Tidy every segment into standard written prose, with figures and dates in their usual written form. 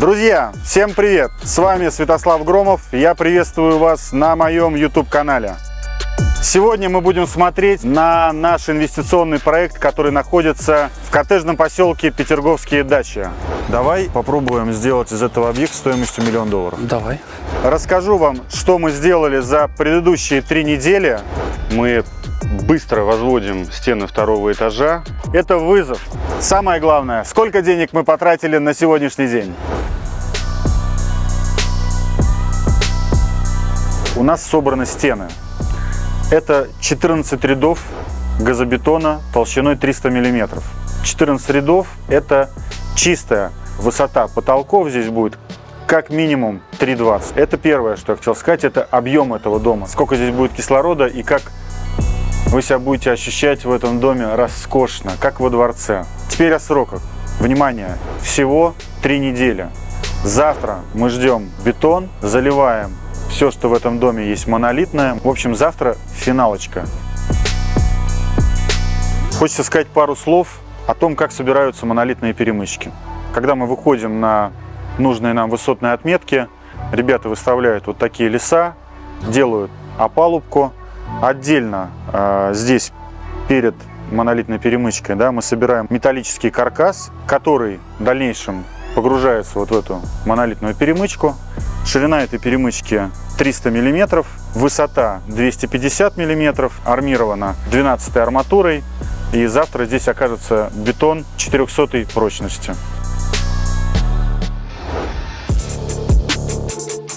Друзья, всем привет! С вами Святослав Громов. Я приветствую вас на моем YouTube-канале. Сегодня мы будем смотреть на наш инвестиционный проект, который находится в коттеджном поселке Петерговские дачи. Давай попробуем сделать из этого объекта стоимостью $1 000 000. Давай. Расскажу вам, что мы сделали за предыдущие 3 недели. Мы быстро возводим стены второго этажа. Это вызов. Самое главное, сколько денег мы потратили на сегодняшний день. У нас собраны стены. Это 14 рядов газобетона толщиной 300 мм. 14 рядов – это чистая высота потолков. Здесь будет как минимум 3,20. Это первое, что я хотел сказать, это объем этого дома. Сколько здесь будет кислорода и как вы себя будете ощущать в этом доме роскошно, как во дворце. Теперь о сроках. Внимание, всего 3 недели. Завтра мы ждем бетон, заливаем все, что в этом доме есть, монолитное. В общем, завтра финалочка. Хочется сказать пару слов о том, как собираются монолитные перемычки. Когда мы выходим на нужные нам высотные отметки, ребята выставляют вот такие леса, делают опалубку. Отдельно здесь перед монолитной перемычкой, мы собираем металлический каркас, который в дальнейшем погружается вот в эту монолитную перемычку. Ширина этой перемычки 300 мм, высота 250 мм, армирована 12-й арматурой. И завтра здесь окажется бетон 400-й прочности.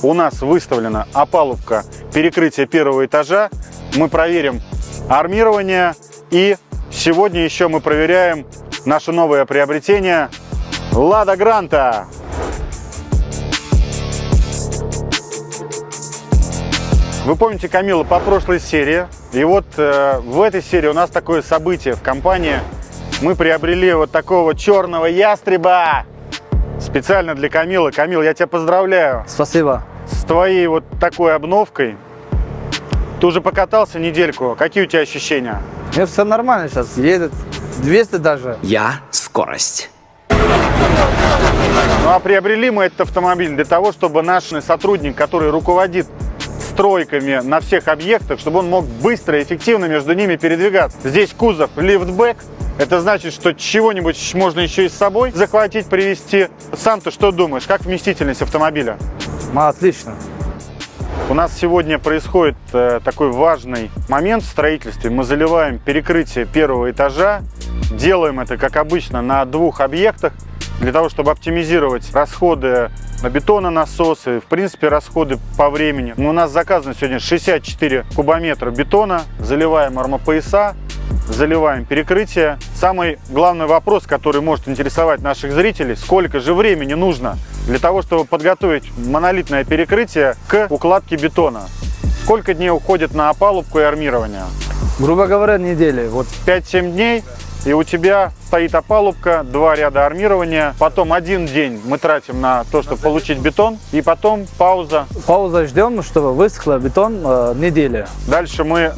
У нас выставлена опалубка перекрытия первого этажа. Мы проверим армирование. И сегодня еще мы проверяем наше новое приобретение Лада Гранта. Вы помните Камилу по прошлой серии. И вот в этой серии у нас такое событие в компании. Мы приобрели вот такого черного ястреба специально для Камилы. Камил, я тебя поздравляю. Спасибо. С твоей вот такой обновкой. Ты уже покатался недельку. Какие у тебя ощущения? Мне все нормально сейчас. Едет 200 даже. Я скорость. Ну а приобрели мы этот автомобиль для того, чтобы наш сотрудник, который руководит стройками на всех объектах, чтобы он мог быстро и эффективно между ними передвигаться. Здесь кузов лифтбэк. Это значит, что чего-нибудь можно еще и с собой захватить, привезти. Сам ты что думаешь? Как вместительность автомобиля? Отлично. У нас сегодня происходит такой важный момент в строительстве. Мы заливаем перекрытие первого этажа. Делаем это, как обычно, на 2 объектах, для того, чтобы оптимизировать расходы на бетононасосы, в принципе, расходы по времени. У нас заказано сегодня 64 кубометра бетона. Заливаем армопояса, заливаем перекрытие. Самый главный вопрос, который может интересовать наших зрителей: сколько же времени нужно для того, чтобы подготовить монолитное перекрытие к укладке бетона? Сколько дней уходит на опалубку и армирование? Грубо говоря, недели. Вот 5-7 дней, и у тебя стоит опалубка, 2 ряда армирования. Потом 1 день мы тратим на то, чтобы получить бетон, и потом пауза. Пауза ждем, чтобы высохло бетон неделя. Дальше мы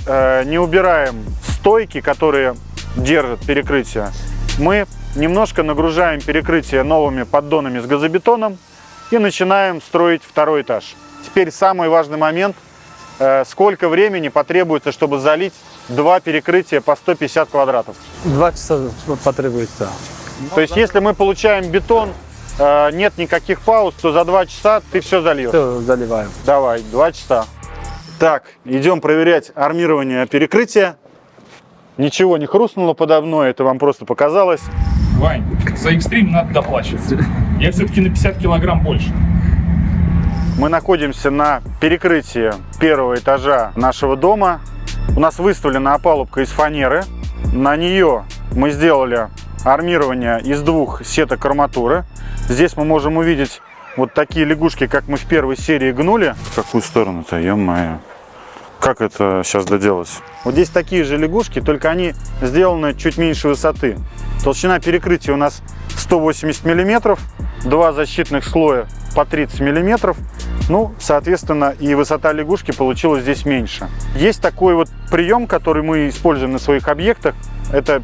не убираем стойки, которые держат перекрытие. Мы немножко нагружаем перекрытие новыми поддонами с газобетоном и начинаем строить второй этаж. Теперь самый важный момент: сколько времени потребуется, чтобы залить 2 перекрытия по 150 квадратов. 2 часа потребуется. То есть, если мы получаем бетон, нет никаких пауз, то за 2 часа ты все зальешь. Все, заливаем. Давай, 2 часа. Так, идем проверять армирование перекрытия. Ничего не хрустнуло подо мной, это вам просто показалось. Вань, за экстрим надо доплачивать. Я все-таки на 50 килограмм больше. Мы находимся на перекрытии первого этажа нашего дома. У нас выставлена опалубка из фанеры. На нее мы сделали армирование из 2 сеток арматуры. Здесь мы можем увидеть вот такие лягушки, как мы в первой серии гнули. В какую сторону-то, ё-моё. Как это сейчас доделать? Вот здесь такие же лягушки, только они сделаны чуть меньше высоты. Толщина перекрытия у нас 180 мм, 2 защитных слоя по 30 мм. Ну, соответственно, и высота лягушки получилась здесь меньше. Есть такой вот прием, который мы используем на своих объектах. Это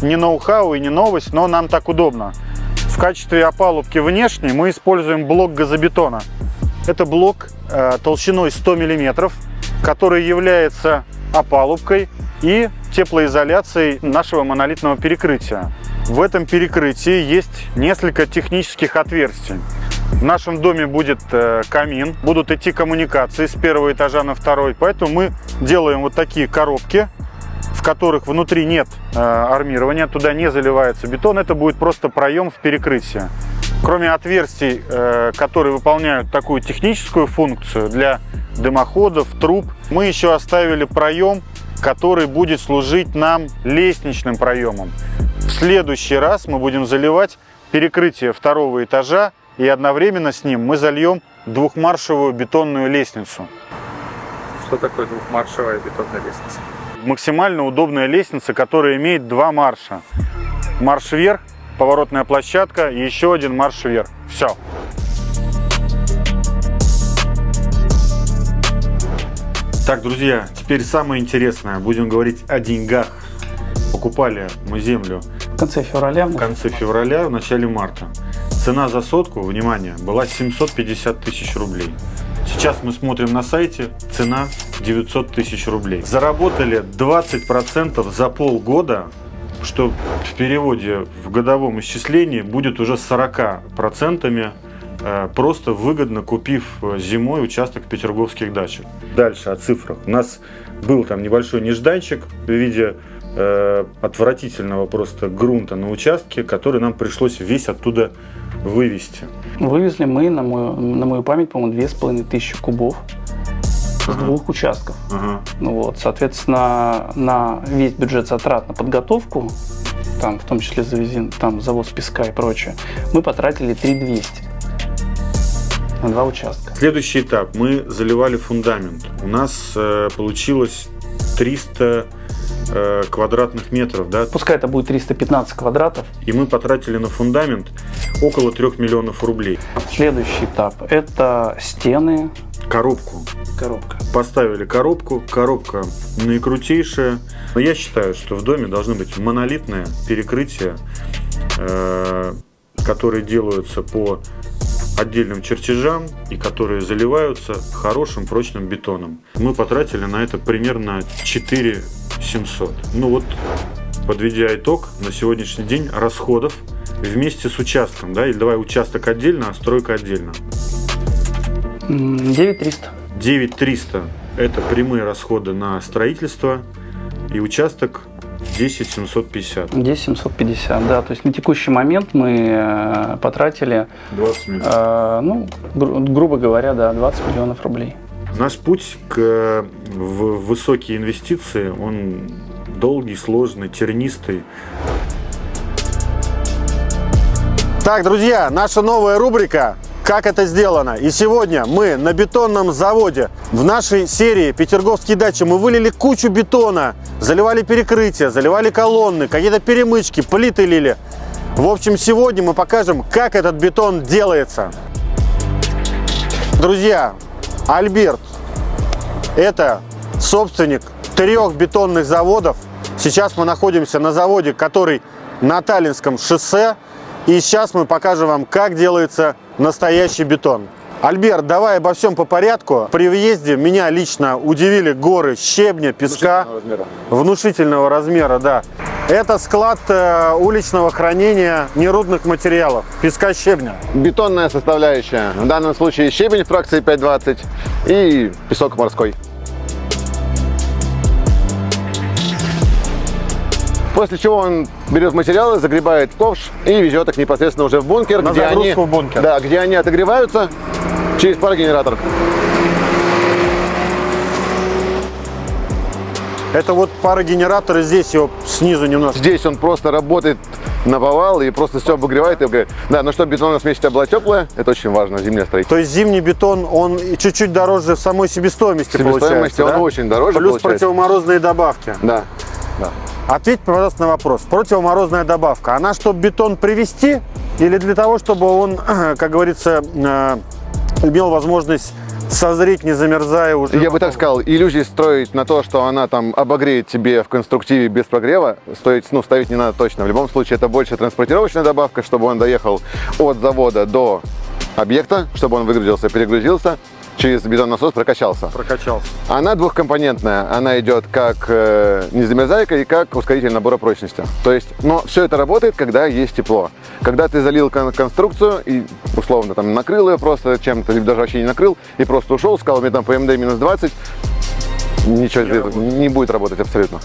не ноу-хау и не новость, но нам так удобно. В качестве опалубки внешней мы используем блок газобетона. Это блок толщиной 100 мм, который является опалубкой и теплоизоляцией нашего монолитного перекрытия. В этом перекрытии есть несколько технических отверстий. В нашем доме будет камин, будут идти коммуникации с первого этажа на второй, поэтому мы делаем вот такие коробки, в которых внутри нет армирования, туда не заливается бетон, это будет просто проем в перекрытии. Кроме отверстий, которые выполняют такую техническую функцию для дымоходов, труб, мы еще оставили проем, который будет служить нам лестничным проемом. В следующий раз мы будем заливать перекрытие второго этажа, и одновременно с ним мы зальем двухмаршевую бетонную лестницу. Что такое двухмаршевая бетонная лестница? Максимально удобная лестница, которая имеет два марша. Марш вверх, поворотная площадка и еще один марш вверх. Все. Так, друзья, теперь самое интересное. Будем говорить о деньгах. Покупали мы землю В конце февраля. в конце февраля, в начале марта. Цена за сотку, внимание, была 750 тысяч рублей. Сейчас мы смотрим на сайте, цена 900 тысяч рублей. Заработали 20% за полгода, что в переводе в годовом исчислении будет уже 40%, просто выгодно купив зимой участок в петерговских дачах. Дальше о цифрах. У нас был там небольшой нежданчик в виде отвратительного просто грунта на участке, который нам пришлось весь оттуда вывести. Вывезли мы, на мою память, по-моему, 2500 кубов с двух участков. Вот, соответственно, на весь бюджет затрат на подготовку, там, в том числе там, завоз песка и прочее, мы потратили 3200 на два участка. Следующий этап. Мы заливали фундамент. У нас получилось 300 квадратных метров, да? Пускай это будет 315 квадратов. И мы потратили на фундамент около 3 миллионов рублей. Следующий этап – это стены. Коробку. Коробка. Поставили коробку. Коробка наикрутейшая. Но я считаю, что в доме должны быть монолитные перекрытия, которые делаются по отдельным чертежам и которые заливаются хорошим прочным бетоном. Мы потратили на это примерно 4700. Ну вот, подведя итог, на сегодняшний день расходов вместе с участком, да, или давай участок отдельно, а стройка отдельно. 9300. 9300 это прямые расходы на строительство, и участок 10750. 10750, да. То есть на текущий момент мы потратили, 20 миллионов. грубо говоря, да, 20 миллионов рублей. Наш путь в высокие инвестиции, он долгий, сложный, тернистый. Так, друзья, наша новая рубрика «Как это сделано?». И сегодня мы на бетонном заводе. В нашей серии «Петерговские дачи» мы вылили кучу бетона, заливали перекрытия, заливали колонны, какие-то перемычки, плиты лили. В общем, сегодня мы покажем, как этот бетон делается. Друзья, Альберт – это собственник 3 бетонных заводов. Сейчас мы находимся на заводе, который на Таллинском шоссе. И сейчас мы покажем вам, как делается настоящий бетон. Альберт, давай обо всем по порядку. При въезде меня лично удивили горы щебня, песка. Внушительного размера, да. Это склад уличного хранения нерудных материалов, песка, щебня. Бетонная составляющая. В данном случае щебень фракции 520 и песок морской. После чего он берет материалы, загребает в ковш и везет их непосредственно уже в бункер, На загрузку в бункер. Да, где они отогреваются через парогенератор. Это вот парогенератор, и здесь его снизу немножко. Здесь он просто работает на повал и просто все обогревает. Да, но чтобы бетонная смесь была теплая, это очень важно, зимнее строительство. То есть зимний бетон, он чуть-чуть дороже в самой себестоимости получается, он да? очень дороже Плюс получается. противоморозные добавки. Да, да. Ответь, пожалуйста, на вопрос. Противоморозная добавка, она чтобы бетон привести или для того, чтобы он, как говорится, имел возможность созреть, не замерзая уже. Я бы так сказал, иллюзий строить на то, что она там обогреет тебе в конструктиве без прогрева, ставить не надо точно. В любом случае, это больше транспортировочная добавка, чтобы он доехал от завода до объекта, чтобы он выгрузился, перегрузился, через бетоннасос прокачался. Она двухкомпонентная, она идет как незамерзайка и как ускоритель набора прочности. То есть, но все это работает, когда есть тепло. Когда ты залил конструкцию и условно там накрыл ее просто чем-то, либо даже вообще не накрыл, и просто ушел, сказал мне там по МД минус 20, ничего из этого не будет работать абсолютно.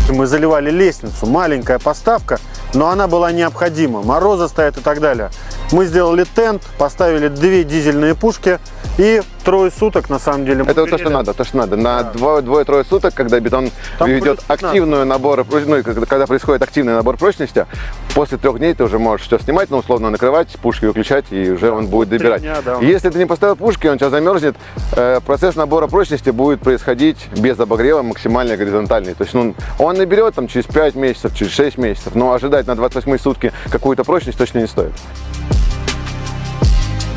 Мы заливали лестницу, маленькая поставка, но она была необходима. Морозы стоят и так далее. Мы сделали тент, поставили 2 дизельные пушки и 3 суток, на самом деле. Это вот то, что надо. На 2-3 суток, когда бетон ведет активную набор, ну, когда происходит активный набор прочности, после 3 дней ты уже можешь все снимать, но условно накрывать, пушки выключать, и уже он будет добирать. Если ты не поставил пушки, он у тебя замерзнет, процесс набора прочности будет происходить без обогрева, максимально горизонтальный. То есть он наберет там через 5 месяцев, через 6 месяцев, но ожидать на 28 сутки какую-то прочность точно не стоит.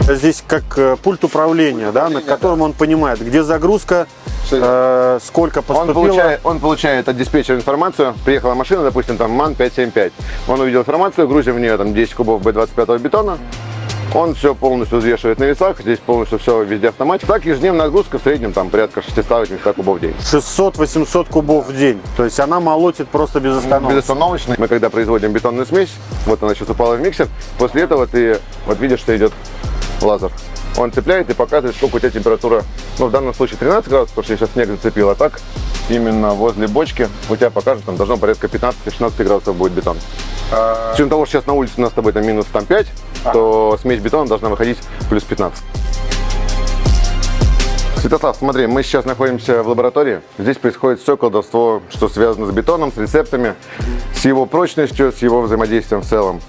Здесь как пульт управления, да, на котором он понимает, где загрузка, сколько поступило. Он получает от диспетчера информацию. Приехала машина, допустим, там МАН 575. Он увидел информацию, грузим в нее там 10 кубов B25 бетона. Он все полностью взвешивает на весах, здесь полностью все везде автоматика. Так, ежедневная нагрузка в среднем там порядка 600-800 кубов в день. 600-800 кубов в день. То есть она молотит просто безостановочно. Безостановочно. Мы когда производим бетонную смесь, вот она сейчас упала в миксер, после этого ты вот видишь, что идет лазер. Он цепляет и показывает, сколько у тебя температура. Ну, в данном случае 13 градусов, потому что я сейчас снег зацепил, а так именно возле бочки у тебя покажет, там должно порядка 15-16 градусов будет бетон. С учетом того, что сейчас на улице у нас с тобой там минус 5, то смесь бетона должна выходить плюс 15. Святослав, смотри, мы сейчас находимся в лаборатории. Здесь происходит все колдовство, что связано с бетоном, с рецептами, с его прочностью, с его взаимодействием в целом.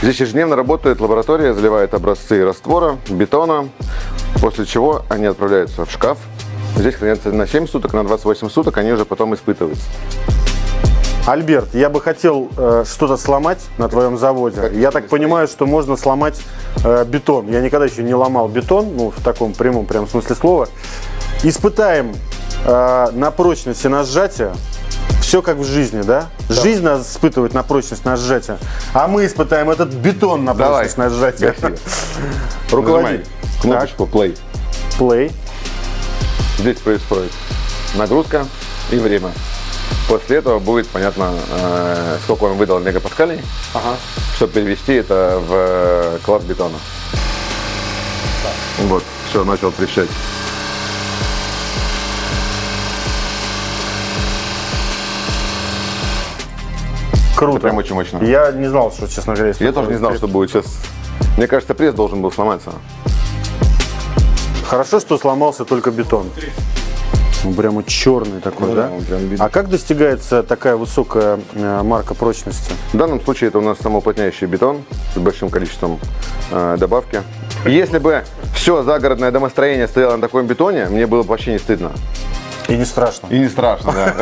Здесь ежедневно работает лаборатория, заливает образцы раствора, бетона, после чего они отправляются в шкаф. Здесь хранятся на 7 суток, на 28 суток они уже потом испытываются. Альберт, я бы хотел что-то сломать на твоем заводе. Я так понимаю, что можно сломать бетон. Я никогда еще не ломал бетон, ну, в таком прямом прям смысле слова. Испытаем на прочность и на сжатие. Все как в жизни, да? Жизнь нас испытывает на прочность, на сжатие. А мы испытаем этот бетон на прочность, на сжатие. Руководи. Кнопочку play. Play. Здесь происходит нагрузка и время. После этого будет понятно, сколько он выдал мегапаскалей, чтобы перевести это в класс бетона. Вот, все, начал трещать. Круто. Это прям очень мощно. Я не знал, что, честно говоря, Я тоже не знал, что будет сейчас. Мне кажется, пресс должен был сломаться. Хорошо, что сломался только бетон. Он прямо черный такой, да? А как достигается такая высокая марка прочности? В данном случае это у нас самоуплотняющий бетон с большим количеством добавки. Если бы все загородное домостроение стояло на таком бетоне, мне было бы вообще не стыдно. И не страшно. И не страшно, да.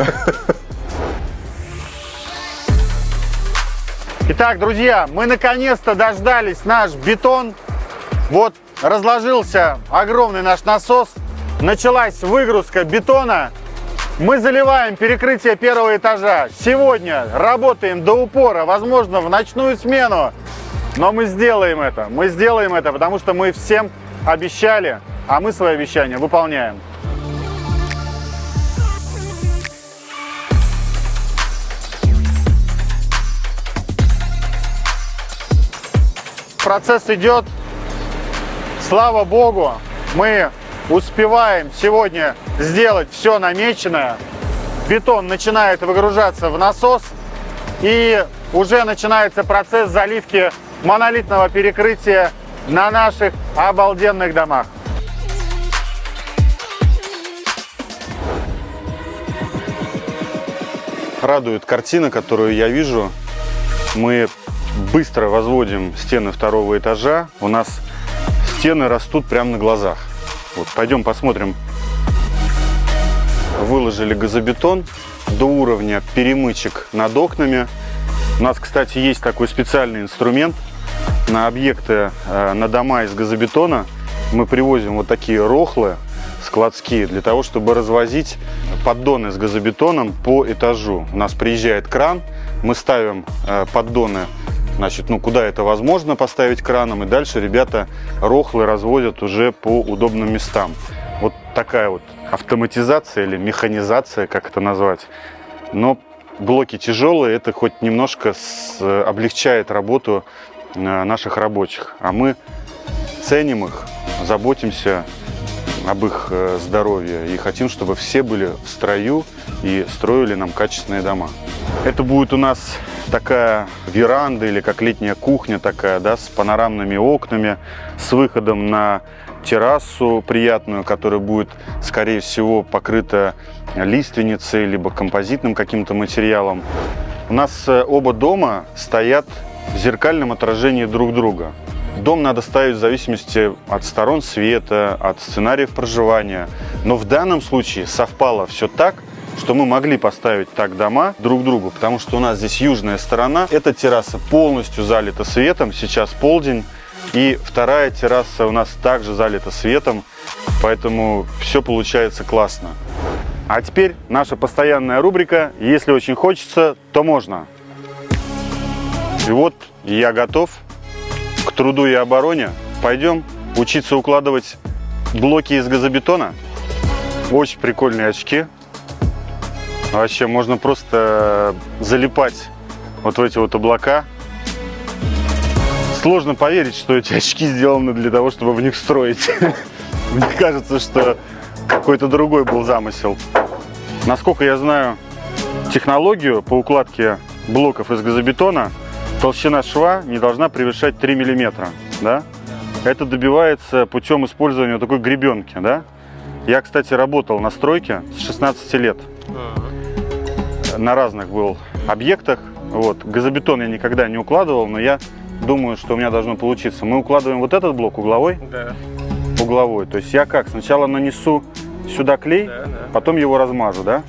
Итак, друзья, мы наконец-то дождались наш бетон. Вот разложился огромный наш насос. Началась выгрузка бетона. Мы заливаем перекрытие первого этажа. Сегодня работаем до упора, возможно, в ночную смену. Но мы сделаем это. Мы сделаем это, потому что мы всем обещали, а мы свои обещания выполняем. Процесс идет. Слава Богу, мы успеваем сегодня сделать все намеченное. Бетон начинает выгружаться в насос, и уже начинается процесс заливки монолитного перекрытия на наших обалденных домах. Радует картина, которую я вижу. Мы быстро возводим стены второго этажа. У нас стены растут прямо на глазах. Вот, пойдем посмотрим. Выложили газобетон до уровня перемычек над окнами. У нас, кстати, есть такой специальный инструмент. на объекты, на дома из газобетона мы привозим вот такие рохлы складские для того, чтобы развозить поддоны с газобетоном по этажу. У нас приезжает кран, мы ставим поддоны, значит, ну, куда это возможно поставить краном, и дальше ребята рохлы разводят уже по удобным местам. Вот такая вот автоматизация или механизация, как это назвать. Но блоки тяжелые, это хоть немножко облегчает работу наших рабочих. А мы ценим их, заботимся об их здоровье и хотим, чтобы все были в строю и строили нам качественные дома. Это будет у нас такая веранда или как летняя кухня такая, да, с панорамными окнами, с выходом на террасу приятную, которая будет, скорее всего, покрыта лиственницей либо композитным каким-то материалом. У нас оба дома стоят в зеркальном отражении друг друга. Дом надо ставить в зависимости от сторон света, от сценариев проживания. Но в данном случае совпало все так, что мы могли поставить так дома друг к другу, потому что у нас здесь южная сторона. Эта терраса полностью залита светом, сейчас полдень. И вторая терраса у нас также залита светом, поэтому все получается классно. А теперь наша постоянная рубрика «Если очень хочется, то можно». И вот я готов к труду и обороне. Пойдем учиться укладывать блоки из газобетона. Очень прикольные очки. Вообще можно просто залипать вот в эти вот облака. Сложно поверить, что эти очки сделаны для того, чтобы в них строить. Мне кажется, что какой-то другой был замысел. Насколько я знаю технологию по укладке блоков из газобетона, толщина шва не должна превышать 3 мм. Да? Это добивается путем использования такой гребенки. Да? Я, кстати, работал на стройке с 16 лет. На разных был объектах. Вот. Газобетон я никогда не укладывал, но я думаю, что у меня должно получиться. Мы укладываем вот этот блок угловой. Да. Угловой. То есть я как? Сначала нанесу сюда клей, потом его размажу, да?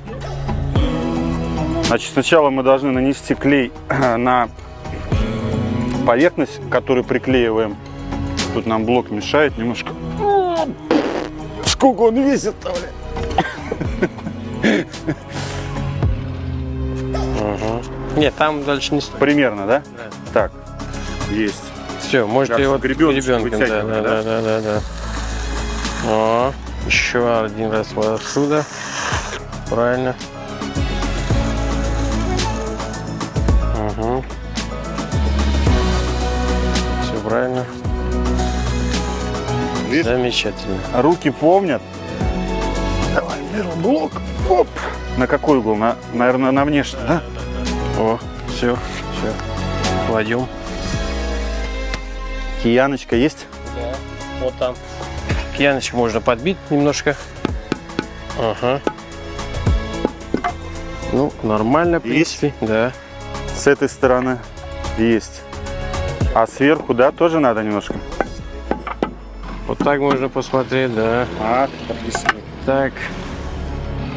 Значит, сначала мы должны нанести клей на поверхность, которую приклеиваем. Тут нам блок мешает немножко. Сколько он весит-то, бля? Нет, там дальше не стоит. Примерно, да? Да. Так, есть. Все, можете Кажется, его гребеночку гребенком. вытягиваем, да? Да. О, еще один раз вот отсюда. Правильно. Угу. Все правильно. Видишь? Замечательно. Руки помнят. Давай, беру блок. Оп. На какой угол? Наверное, на внешний, да? О, все. Кладем. Кияночка есть? Да, вот там. Кияночку можно подбить немножко. Ага. Ну, нормально, в Есть? принципе. Да. С этой стороны есть. А сверху, да, тоже надо немножко? Вот так можно посмотреть, да. Отлично. Так.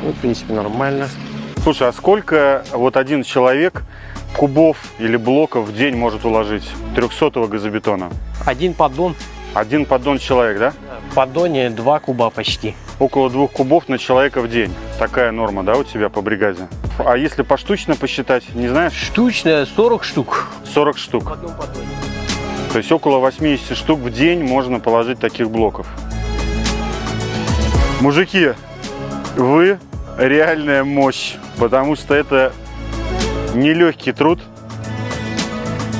Ну, в принципе, нормально. Слушай, а сколько вот один человек кубов или блоков в день может уложить 300-го газобетона? Один поддон. Один поддон человек, да? В поддоне 2 куба почти. Около 2 кубов на человека в день. Такая норма, да, у тебя по бригаде? А если поштучно посчитать, не знаешь? Штучная 40 штук. 40 штук. В одном поддоне. То есть около 80 штук в день можно положить таких блоков. Мужики, вы реальная мощь, потому что это нелегкий труд.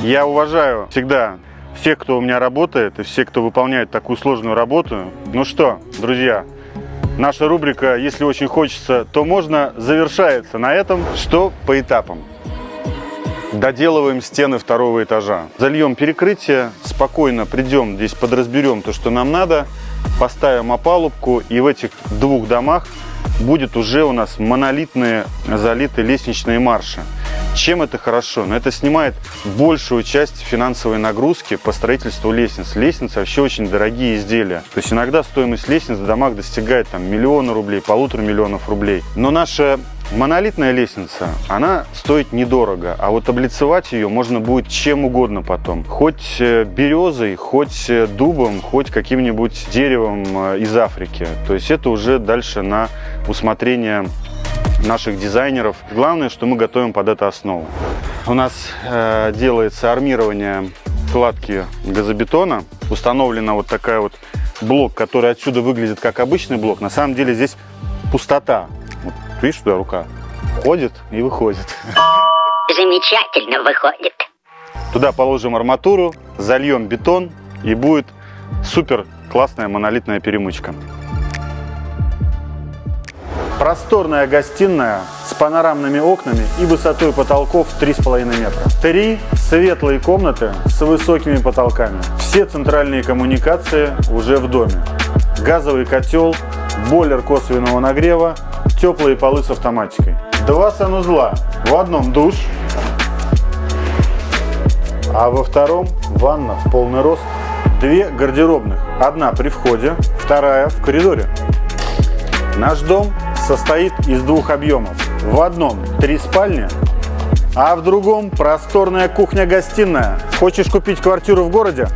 Я уважаю всегда всех, кто у меня работает, и всех, кто выполняет такую сложную работу. Ну что, друзья, наша рубрика «Если очень хочется, то можно» завершается на этом. Что по этапам? Доделываем стены 2-го этажа. Зальем перекрытие, спокойно придем, здесь подразберем то, что нам надо, поставим опалубку, и в этих 2 домах будет уже у нас монолитные залитые лестничные марши. Чем это хорошо? Но это снимает большую часть финансовой нагрузки по строительству лестниц. Лестницы вообще очень дорогие изделия. То есть иногда стоимость лестниц в домах достигает там 1 000 000 рублей, 1,5 миллиона рублей. Но наша Монолитная лестница, она стоит недорого, а вот облицевать ее можно будет чем угодно потом. Хоть березой, хоть дубом, хоть каким-нибудь деревом из Африки. То есть это уже дальше на усмотрение наших дизайнеров. Главное, что мы готовим под эту основу. У нас делается армирование кладки газобетона. Установлена вот такая вот блок, который отсюда выглядит как обычный блок. На самом деле здесь пустота. Вот, видишь, туда рука ходит и выходит. Замечательно выходит. Туда положим арматуру, зальем бетон, и будет супер классная монолитная перемычка. Просторная гостиная с панорамными окнами и высотой потолков 3,5 метра. 3 светлые комнаты с высокими потолками. Все центральные коммуникации уже в доме. Газовый котел, бойлер косвенного нагрева, теплые полы с автоматикой. 2 санузла. В одном душ, а во втором ванна в полный рост. 2 гардеробных. Одна при входе, вторая в коридоре. Наш дом состоит из 2 объемов. В одном 3 спальни, а в другом просторная кухня-гостиная. Хочешь купить квартиру в городе?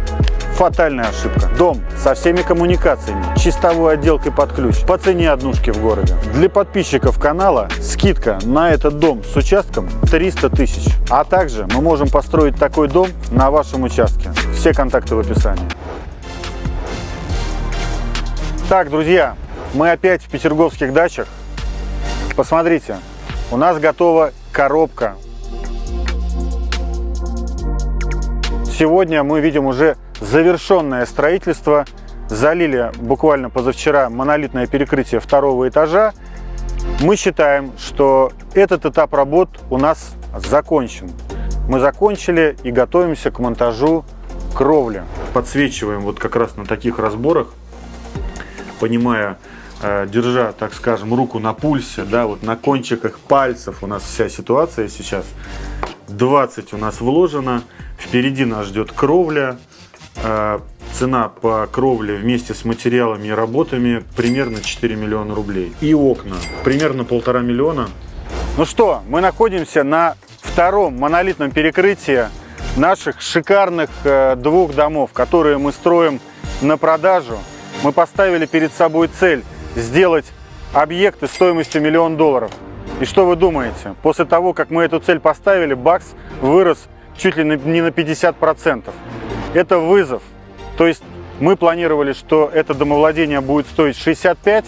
Фатальная ошибка. Дом со всеми коммуникациями, чистовой отделкой под ключ, по цене однушки в городе. Для подписчиков канала скидка на этот дом с участком 300 тысяч. А также мы можем построить такой дом на вашем участке. Все контакты в описании. Так, друзья, мы опять в петерговских дачах. Посмотрите, у нас готова коробка. Сегодня мы видим уже завершенное строительство. Залили буквально позавчера монолитное перекрытие 2-го этажа. Мы считаем, что этот этап работ у нас закончен. Мы закончили и готовимся к монтажу кровли. Подсвечиваем вот как раз на таких разборах, понимая, держа, так скажем, руку на пульсе, да, вот на кончиках пальцев у нас вся ситуация сейчас. 20 у нас вложено, впереди нас ждет кровля. Цена по кровле вместе с материалами и работами примерно 4 миллиона рублей. И окна примерно 1,5 миллиона. Ну что, мы находимся на 2-м монолитном перекрытии наших шикарных 2 домов, которые мы строим на продажу. Мы поставили перед собой цель сделать объекты стоимостью $1 миллион. И что вы думаете? После того, как мы эту цель поставили, бакс вырос чуть ли не на 50%. Это вызов. То есть мы планировали, что это домовладение будет стоить 65,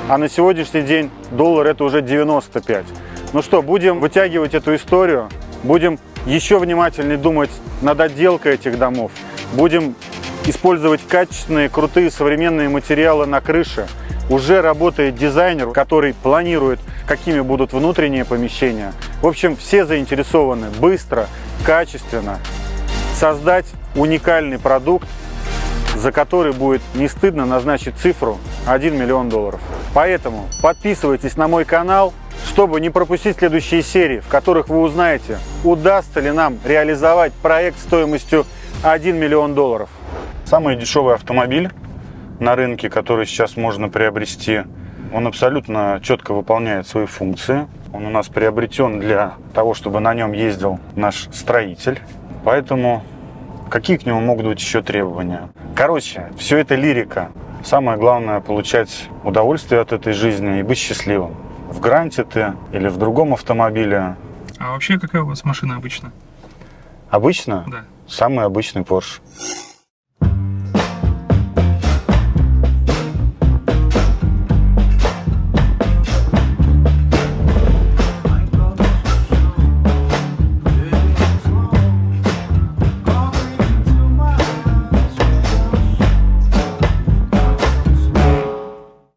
а на сегодняшний день доллар это уже 95. Ну что, будем вытягивать эту историю, будем еще внимательнее думать над отделкой этих домов, будем использовать качественные, крутые, современные материалы на крыше. Уже работает дизайнер, который планирует, какими будут внутренние помещения. В общем, все заинтересованы быстро, качественно создать уникальный продукт, за который будет не стыдно назначить цифру $1 миллион. Поэтому подписывайтесь на мой канал, чтобы не пропустить следующие серии, в которых вы узнаете, удастся ли нам реализовать проект стоимостью $1 миллион. Самый дешевый автомобиль на рынке, который сейчас можно приобрести, он абсолютно четко выполняет свои функции. Он у нас приобретен для того, чтобы на нем ездил наш строитель. Поэтому какие к нему могут быть еще требования? Короче, все это лирика. Самое главное — получать удовольствие от этой жизни и быть счастливым. В Гранте ты или в другом автомобиле. А вообще какая у вас машина обычно? Обычно? Да. Самый обычный Porsche.